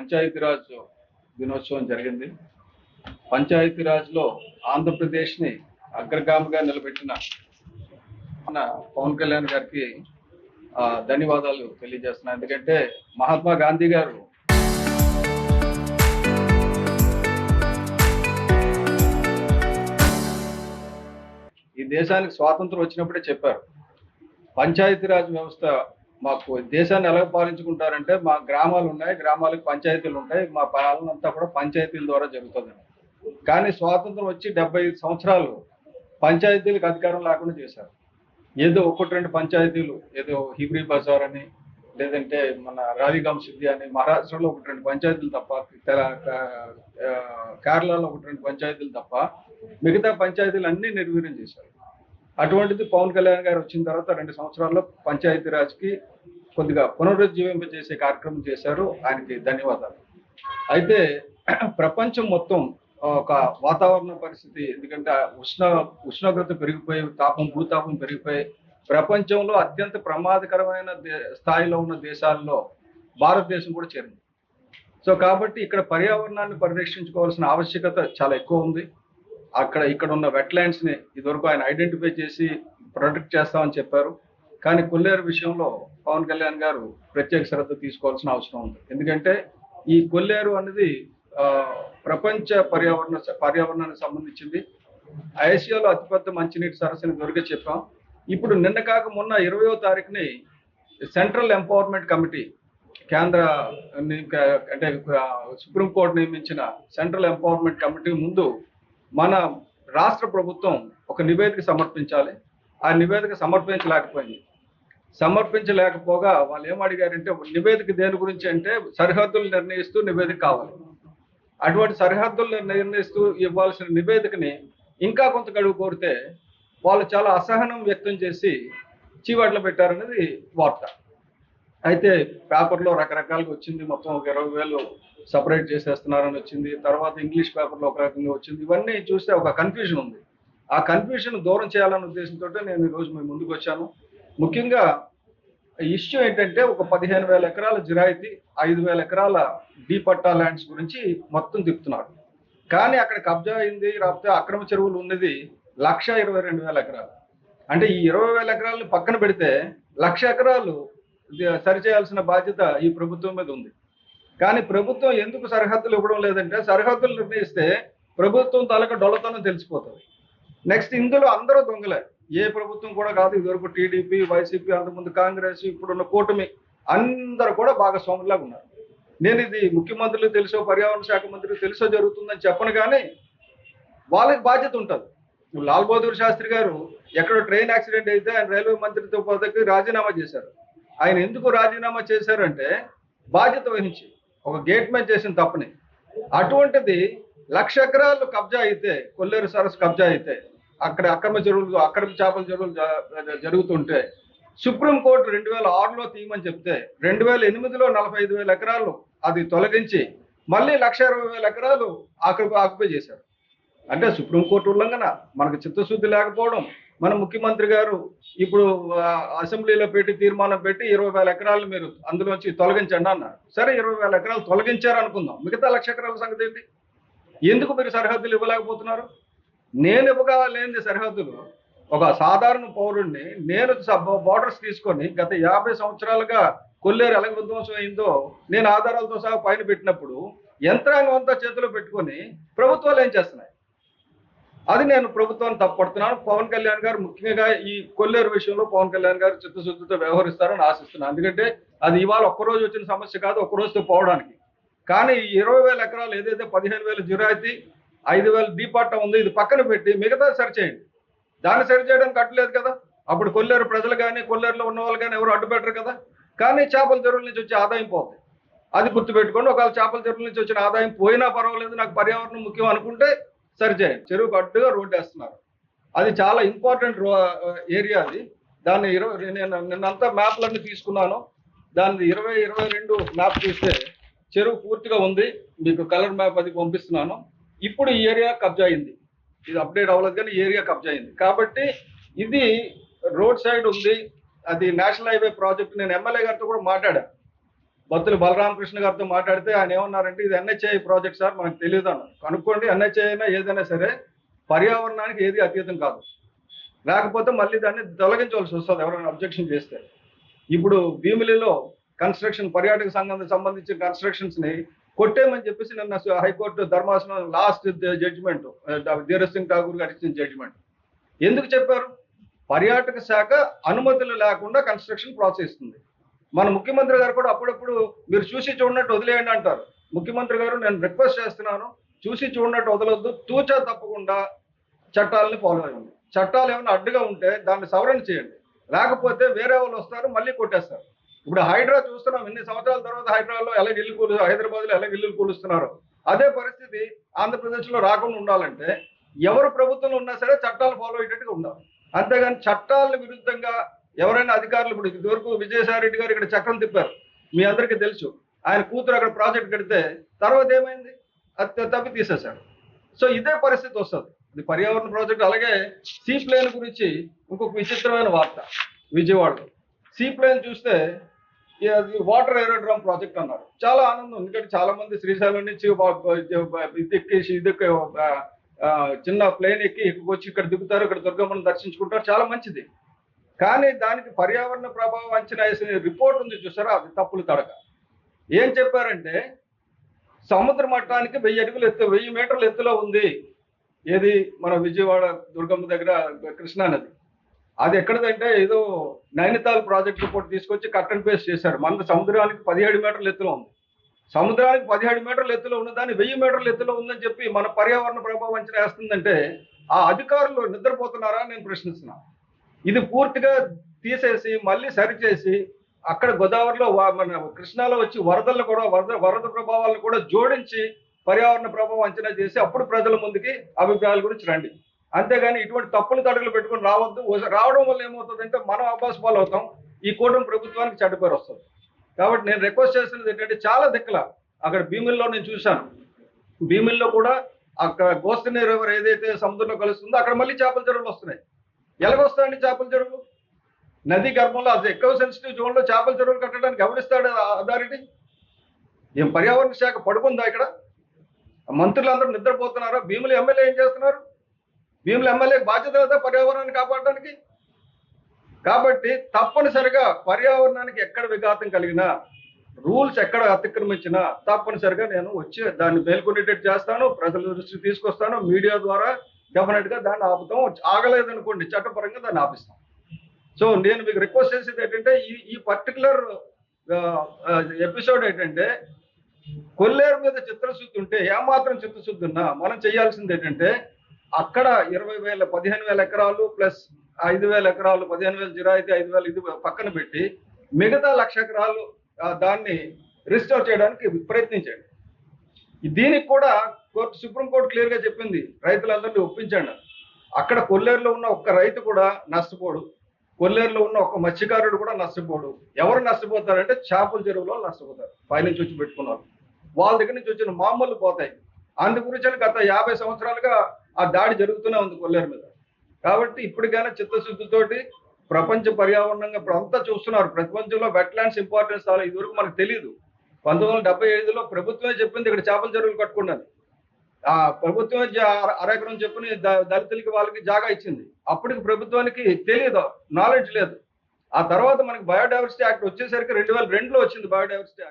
పంచాయతీరాజ్ దినోత్సవం జరిగింది. పంచాయతీరాజ్లో ఆంధ్రప్రదేశ్ని అగ్రగామిగా నిలబెట్టిన మన పవన్ కళ్యాణ్ గారికి ధన్యవాదాలు తెలియజేస్తున్నాను. ఎందుకంటే మహాత్మా గాంధీ గారు ఈ దేశానికి స్వాతంత్రం వచ్చినప్పుడే చెప్పారు, పంచాయతీరాజ్ వ్యవస్థ మాకు దేశాన్ని ఎలా పాలించుకుంటారంటే మా గ్రామాలు ఉన్నాయి, గ్రామాలకు పంచాయతీలు ఉంటాయి, మా పాలన అంతా కూడా పంచాయతీల ద్వారా జరుగుతుంది. కానీ స్వాతంత్రం వచ్చి 75 సంవత్సరాలు పంచాయతీలకు అధికారం లేకుండా చేశారు. ఏదో ఒకటి రెండు పంచాయతీలు, ఏదో హిబ్రీ బజార్ అని, లేదంటే మన రాధిగామ్ సిద్ధి అని మహారాష్ట్రలో ఒకటి రెండు పంచాయతీలు తప్ప, కేరళలో ఒకటి రెండు పంచాయతీలు తప్ప మిగతా పంచాయతీలు అన్నీ నిర్వీర్యం చేశారు. అటువంటిది పవన్ కళ్యాణ్ గారు వచ్చిన తర్వాత 2 సంవత్సరాల్లో పంచాయతీరాజ్కి కొద్దిగా పునరుజ్జీవింపజేసే కార్యక్రమం చేశారు. ఆయనకి ధన్యవాదాలు. అయితే ప్రపంచం మొత్తం ఒక వాతావరణ పరిస్థితి, ఎందుకంటే ఉష్ణోగ్రత పెరిగిపోయి భూతాపం పెరిగిపోయి ప్రపంచంలో అత్యంత ప్రమాదకరమైన స్థాయిలో ఉన్న దేశాల్లో భారతదేశం కూడా చేరింది. సో కాబట్టి ఇక్కడ పర్యావరణాన్ని పరిరక్షించుకోవాల్సిన ఆవశ్యకత చాలా ఎక్కువ ఉంది. ఇక్కడ ఉన్న వెట్లాండ్స్ని ఇదివరకు ఆయన ఐడెంటిఫై చేసి ప్రొటెక్ట్ చేస్తామని చెప్పారు. కానీ కొల్లేరు విషయంలో పవన్ కళ్యాణ్ గారు ప్రత్యేక శ్రద్ధ తీసుకోవాల్సిన అవసరం ఉంది. ఎందుకంటే ఈ కొల్లేరు అనేది ప్రపంచ పర్యావరణానికి సంబంధించింది. ఆసియాలో అతిపెద్ద మంచినీటి సరస్సుని దొరికే చెప్పాం. ఇప్పుడు నిన్న కాక మొన్న 20వ తారీఖుని సెంట్రల్ ఎంపవర్మెంట్ కమిటీ, అంటే సుప్రీంకోర్టు నియమించిన సెంట్రల్ ఎంపవర్మెంట్ కమిటీ ముందు మన రాష్ట్ర ప్రభుత్వం ఒక నివేదిక సమర్పించాలి. ఆ నివేదిక సమర్పించలేకపోగా వాళ్ళు ఏమడిగారంటే, నివేదిక దేని గురించి అంటే సరిహద్దులు నిర్ణయిస్తూ నివేదిక కావాలి. అటువంటి సరిహద్దులు నిర్ణయిస్తూ ఇవ్వాల్సిన నివేదికని ఇంకా కొంత గడువు కోరితే వాళ్ళు చాలా అసహనం వ్యక్తం చేసి చీవాట్లు పెట్టారనేది వార్త. అయితే పేపర్లో రకరకాలుగా వచ్చింది, మొత్తం ఒక 20,000 సపరేట్ చేసేస్తున్నారని వచ్చింది. తర్వాత ఇంగ్లీష్ పేపర్లో ఒక రకంగా వచ్చింది. ఇవన్నీ చూస్తే ఒక కన్ఫ్యూజన్ ఉంది. ఆ కన్ఫ్యూజన్ దూరం చేయాలనే ఉద్దేశంతో నేను ఈరోజు మీ ముందుకు వచ్చాను. ముఖ్యంగా ఇష్యూ ఏంటంటే, ఒక 15,000 ఎకరాల జిరాయితీ, 5,000 ఎకరాల డీ పట్టా ల్యాండ్స్ గురించి మొత్తం తిప్పుతున్నాడు. కానీ అక్కడ కబ్జా అయింది, లేకపోతే అక్రమ చెరువులు ఉన్నది 1,22,000 ఎకరాలు. అంటే ఈ 20,000 ఎకరాలను పక్కన పెడితే 1,00,000 ఎకరాలు సరిచేయాల్సిన బాధ్యత ఈ ప్రభుత్వం మీద ఉంది. కానీ ప్రభుత్వం ఎందుకు సరిహద్దులు ఇవ్వడం లేదంటే, సరిహద్దులు నిర్ణయిస్తే ప్రభుత్వం తాలూకా డొల్లతనం తెలిసిపోతుంది. నెక్స్ట్ ఇందులో అందరూ దొంగలే, ఏ ప్రభుత్వం కూడా కాదు. ఇదివరకు టీడీపీ, వైసీపీ, అంతకుముందు కాంగ్రెస్, ఇప్పుడున్న కూటమి అందరూ కూడా భాగస్వాములాగా ఉన్నారు. నేను ఇది ముఖ్యమంత్రులకు తెలుసో, పర్యావరణ శాఖ మంత్రికి తెలుసో జరుగుతుందని చెప్పను, కానీ వాళ్ళకి బాధ్యత ఉంటుంది. లాల్ బహదూర్ శాస్త్రి గారు ఎక్కడో ట్రైన్ యాక్సిడెంట్ అయితే ఆయన రైల్వే మంత్రిత్వ పదవికి రాజీనామా చేశారు. ఆయన ఎందుకు రాజీనామా చేశారంటే, బాధ్యత వహించి ఒక గేట్ మ్యాన్ చేసిన తప్పని. అటువంటిది 1,00,000 ఎకరాలు కబ్జా అయితే, కొల్లేరు సరస్సు కబ్జా అయితే, అక్కడ అక్రమ చేపల చెరువులు జరుగుతుంటే సుప్రీంకోర్టు 2006లో తీయమని చెప్తే 2008లో 45,000 ఎకరాలు అది తొలగించి మళ్ళీ 1,20,000 ఎకరాలు ఆక్యుపై చేశారు. అంటే సుప్రీంకోర్టు ఉల్లంఘన, మనకు చిత్తశుద్ధి లేకపోవడం. మన ముఖ్యమంత్రి గారు ఇప్పుడు అసెంబ్లీలో తీర్మానం పెట్టి 20,000 ఎకరాలు మీరు అందులోంచి తొలగించండి అన్నారు. సరే, 20,000 ఎకరాలు తొలగించారు అనుకుందాం, మిగతా 1,00,000 ఎకరాల సంగతి ఏంటి? ఎందుకు మీరు సరిహద్దులు ఇవ్వలేకపోతున్నారు? నేను ఇవ్వగలేనిది సరిహద్దులు. ఒక సాధారణ పౌరుణ్ణి నేను బోర్డర్స్ తీసుకొని గత 50 సంవత్సరాలుగా కొల్లేరు ఎలా విధ్వంసం అయిందో నేను ఆధారాలతో సహా పైన పెట్టినప్పుడు యంత్రాంగం అంతా చేతిలో పెట్టుకొని ప్రభుత్వాలు ఏం చేస్తున్నాయి? అది నేను ప్రభుత్వాన్ని తప్పడుతున్నాను. పవన్ కళ్యాణ్ గారు ముఖ్యంగా ఈ కొల్లేరు విషయంలో పవన్ కళ్యాణ్ గారు చిత్తశుద్ధితో వ్యవహరిస్తారని ఆశిస్తున్నాను. ఎందుకంటే అది ఇవాళ ఒక్కరోజు వచ్చిన సమస్య కాదు, ఒక్కరోజుతో పోవడానికి. కానీ ఈ 20,000 ఎకరాలు ఏదైతే 15,000 జిరాయితీ, 5,000 డీ పట్టా ఉంది, ఇది పక్కన పెట్టి మిగతా సరిచేయండి. దాన్ని సరిచేయడానికి అడ్డులేదు కదా. అప్పుడు కొల్లేరు ప్రజలు కానీ, కొల్లేరులో ఉన్న వాళ్ళు కానీ ఎవరు అడ్డు పెట్టరు కదా. కానీ చేపల చెరువుల నుంచి వచ్చే ఆదాయం పోతుంది, అది గుర్తుపెట్టుకోండి. ఒకవేళ చేపల చెరువుల నుంచి వచ్చిన ఆదాయం పోయినా పర్వాలేదు, నాకు పర్యావరణం ముఖ్యం అనుకుంటే సరిచేయండి. చెరువుకు అడ్డుగా రోడ్డు వేస్తున్నారు, అది చాలా ఇంపార్టెంట్ ఏరియా. అది దాన్ని నేను నిన్నంతా మ్యాప్లన్నీ తీసుకున్నాను. దాన్ని 2022 మ్యాప్ చూస్తే చెరువు పూర్తిగా ఉంది. మీకు కలర్ మ్యాప్ అది పంపిస్తున్నాను. ఇప్పుడు ఈ ఏరియా కబ్జా అయింది, ఇది అప్డేట్ అవ్వలేదు కానీ ఏరియా కబ్జా అయింది. కాబట్టి ఇది రోడ్ సైడ్ ఉంది, అది నేషనల్ హైవే ప్రాజెక్ట్. నేను ఎమ్మెల్యే గారితో కూడా మాట్లాడా. బత్తుల బలరామకృష్ణ గారితో మాట్లాడితే ఆయన ఏమన్నారంటే ఇది ఎన్హెచ్ఐ ప్రాజెక్ట్ సార్, మనకు తెలియదు అన్నారు. కనుక్కోండి, ఎన్హెచ్ఐ అయినా ఏదైనా సరే పర్యావరణానికి ఏది అతీతం కాదు. లేకపోతే మళ్ళీ దాన్ని తొలగించవలసి వస్తుంది ఎవరైనా అబ్జెక్షన్ చేస్తే. ఇప్పుడు భీమిలిలో కన్స్ట్రక్షన్ పర్యాటక సంఘానికి సంబంధించిన కన్స్ట్రక్షన్స్ ని కొట్టేయమని చెప్పేసి నిన్న హైకోర్టు ధర్మాసనం లాస్ట్ జడ్జిమెంట్ ధీరజ్ సింగ్ ఠాకూర్ గారు ఇచ్చిన జడ్జిమెంట్. ఎందుకు చెప్పారు? పర్యాటక శాఖ అనుమతులు లేకుండా కన్స్ట్రక్షన్ ప్రోత్సహిస్తుంది. మన ముఖ్యమంత్రి గారు కూడా అప్పుడప్పుడు మీరు చూసి చూడనట్టు వదిలేయండి అంటారు. ముఖ్యమంత్రి గారు నేను రిక్వెస్ట్ చేస్తున్నాను, చూసి చూడనట్టు వదలొద్దు, తూచా తప్పకుండా చట్టాలని ఫాలో అయ్యండి. చట్టాలు ఏమైనా అడ్డుగా ఉంటే దాన్ని సవరణ చేయండి, లేకపోతే వేరే వాళ్ళు వస్తారు మళ్ళీ కొట్టేస్తారు. ఇప్పుడు హైడ్రా చూస్తున్నాం, ఇన్ని సంవత్సరాల తర్వాత హైదరాబాద్లో ఎలాగ ఇల్లు హైదరాబాద్లో ఎలాగ ఇల్లు కూలుస్తున్నారు. అదే పరిస్థితి ఆంధ్రప్రదేశ్లో రాకుండా ఉండాలంటే ఎవరు ప్రభుత్వంలో ఉన్నా సరే చట్టాలు ఫాలో అయ్యేటట్టుగా ఉండాలి. అంతేగాని చట్టాల విరుద్ధంగా ఎవరైనా అధికారులు, ఇప్పుడు ఇదివరకు విజయసాయి రెడ్డి గారు ఇక్కడ చక్రం తిప్పారు, మీ అందరికీ తెలుసు. ఆయన కూతురు అక్కడ ప్రాజెక్ట్ కడితే తర్వాత ఏమైంది? అది తప్పి తీసేశాడు. సో ఇదే పరిస్థితి వస్తుంది. ఇది పర్యావరణ ప్రాజెక్ట్. అలాగే సీ ప్లేన్ గురించి ఇంకొక విచిత్రమైన వార్త. విజయవాడలో సీ ప్లేన్ చూస్తే అది వాటర్ ఏరోడ్రామ్ ప్రాజెక్ట్ అన్నారు. చాలా ఆనందం, ఎందుకంటే చాలా మంది శ్రీశైలం నుంచి చిన్న ప్లేన్ ఎక్కి వచ్చి ఇక్కడ దిగుతారు, ఇక్కడ దుర్గమ్మను దర్శించుకుంటారు, చాలా మంచిది. కానీ దానికి పర్యావరణ ప్రభావం అంచనా వేసిన రిపోర్ట్ ఉంది చూసారా, అది తప్పులు తడక. ఏం చెప్పారంటే సముద్ర మట్టానికి 1000 అడుగులు ఎత్తు, 1000 మీటర్ల ఎత్తులో ఉంది. ఏది మన విజయవాడ దుర్గమ్మ దగ్గర కృష్ణా నది. అది ఎక్కడదంటే ఏదో నైనితాల్ ప్రాజెక్ట్ రిపోర్ట్ తీసుకొచ్చి కట్ అండ్ పేస్ట్ చేశారు. మన సముద్రానికి 17 మీటర్ల ఎత్తులో ఉంది. సముద్రానికి 17 మీటర్ల ఎత్తులో ఉన్నదాన్ని 1000 మీటర్ల ఎత్తులో ఉందని చెప్పి మన పర్యావరణ ప్రభావం అంచనా వేస్తుందంటే ఆ అధికారులు నిద్రపోతున్నారా నేను ప్రశ్నిస్తున్నా. ఇది పూర్తిగా తీసేసి మళ్ళీ సరిచేసి అక్కడ గోదావరిలో మన కృష్ణాలో వచ్చి వరదలను కూడా వరద ప్రభావాలను కూడా జోడించి పర్యావరణ ప్రభావం అంచనా చేసి అప్పుడు ప్రజల ముందుకి అభిప్రాయాల గురించి రండి. అంతేగాని ఇటువంటి తప్పులు తడుగులు పెట్టుకుని రావద్దు. రావడం వల్ల ఏమవుతుందంటే మనం అబ్బాస్ పాలు అవుతాం, ఈ కూటమి ప్రభుత్వానికి చెడ్డ పేరు వస్తుంది. కాబట్టి నేను రిక్వెస్ట్ చేస్తున్నది ఏంటంటే చాలా దిక్కుల అక్కడ భీమిల్లో నేను చూశాను. భీమిల్లో కూడా అక్కడ గోస్తని రివర్ ఏదైతే సముద్రంలో కలుస్తుందో అక్కడ మళ్ళీ చేపల చెరువులు వస్తున్నాయి. ఎలాగొస్తాయండి చేపల చెరువులు? నది గర్భంలో అది ఎక్కువ సెన్సిటివ్ జోన్ లో చేపల చెరువులు కట్టడానికి ఎవరిస్తాడు అథారిటీ? ఏం పర్యావరణ శాఖ పడుకుందా ఇక్కడ? మంత్రులందరూ నిద్రపోతున్నారా? భీముల ఎమ్మెల్యే ఏం చేస్తున్నారు? భీముల ఎమ్మెల్యే బాధ్యత లేదా పర్యావరణాన్ని కాపాడడానికి? కాబట్టి తప్పనిసరిగా పర్యావరణానికి ఎక్కడ విఘాతం కలిగినా, రూల్స్ ఎక్కడ అతిక్రమించినా తప్పనిసరిగా నేను వచ్చి దాన్ని మేల్కొనేటట్టు చేస్తాను, ప్రజల దృష్టికి తీసుకొస్తాను. మీడియా ద్వారా డెఫినెట్ గా దాన్ని ఆపుతాం. ఆగలేదనుకోండి చట్టపరంగా దాన్ని ఆపిస్తాం. సో నేను మీకు రిక్వెస్ట్ చేసేది ఏంటంటే ఈ పర్టికులర్ ఎపిసోడ్ ఏంటంటే కొల్లేరు మీద చిత్రశుద్ధి ఉంటే ఏమాత్రం చిత్తశుద్ధి ఉన్నా మనం చేయాల్సింది ఏంటంటే అక్కడ 20,000 15,000 ఎకరాలు ప్లస్ 5,000 ఎకరాలు 15,000 జిరాయితీ 5,000 ఇది పక్కన పెట్టి మిగతా 1,00,000 ఎకరాలు దాన్ని రిస్టోర్ చేయడానికి ప్రయత్నించండి. దీనికి కూడా సుప్రీంకోర్టు క్లియర్ గా చెప్పింది, రైతులందరినీ ఒప్పించండి. అక్కడ కొల్లేరులో ఉన్న ఒక్క రైతు కూడా నష్టపోడు, కొల్లేరులో ఉన్న ఒక్క మత్స్యకారుడు కూడా నష్టపోడు. ఎవరు నష్టపోతారంటే చేపల చెరువులో నష్టపోతారు. పైనుంచి వచ్చి పెట్టుకున్నారు, వాళ్ళ దగ్గర నుంచి వచ్చిన మామూలు పోతాయి. అందు గురించి గత 50 సంవత్సరాలుగా ఆ దాడి జరుగుతూనే ఉంది కొల్లేరు మీద. కాబట్టి ఇప్పటికైనా చిత్తశుద్ధితోటి ప్రపంచ పర్యావరణంగా ఇప్పుడు అంతా చూస్తున్నారు. ప్రపంచంలో వెట్లాండ్స్ ఇంపార్టెన్స్ చాలా ఇదివరకు మనకు తెలియదు. 1975లో ప్రభుత్వమే చెప్పింది ఇక్కడ చేపల చెరువులు కట్టుకున్నది. ఆ ప్రభుత్వమే అరెకరం చెప్పుని దళితులకి వాళ్ళకి జాగా ఇచ్చింది. అప్పటికి ప్రభుత్వానికి తెలియదు, నాలెడ్జ్ లేదు. ఆ తర్వాత మనకి బయోడైవర్సిటీ యాక్ట్ వచ్చేసరికి 2002లో వచ్చింది బయోడైవర్సిటీ యాక్ట్.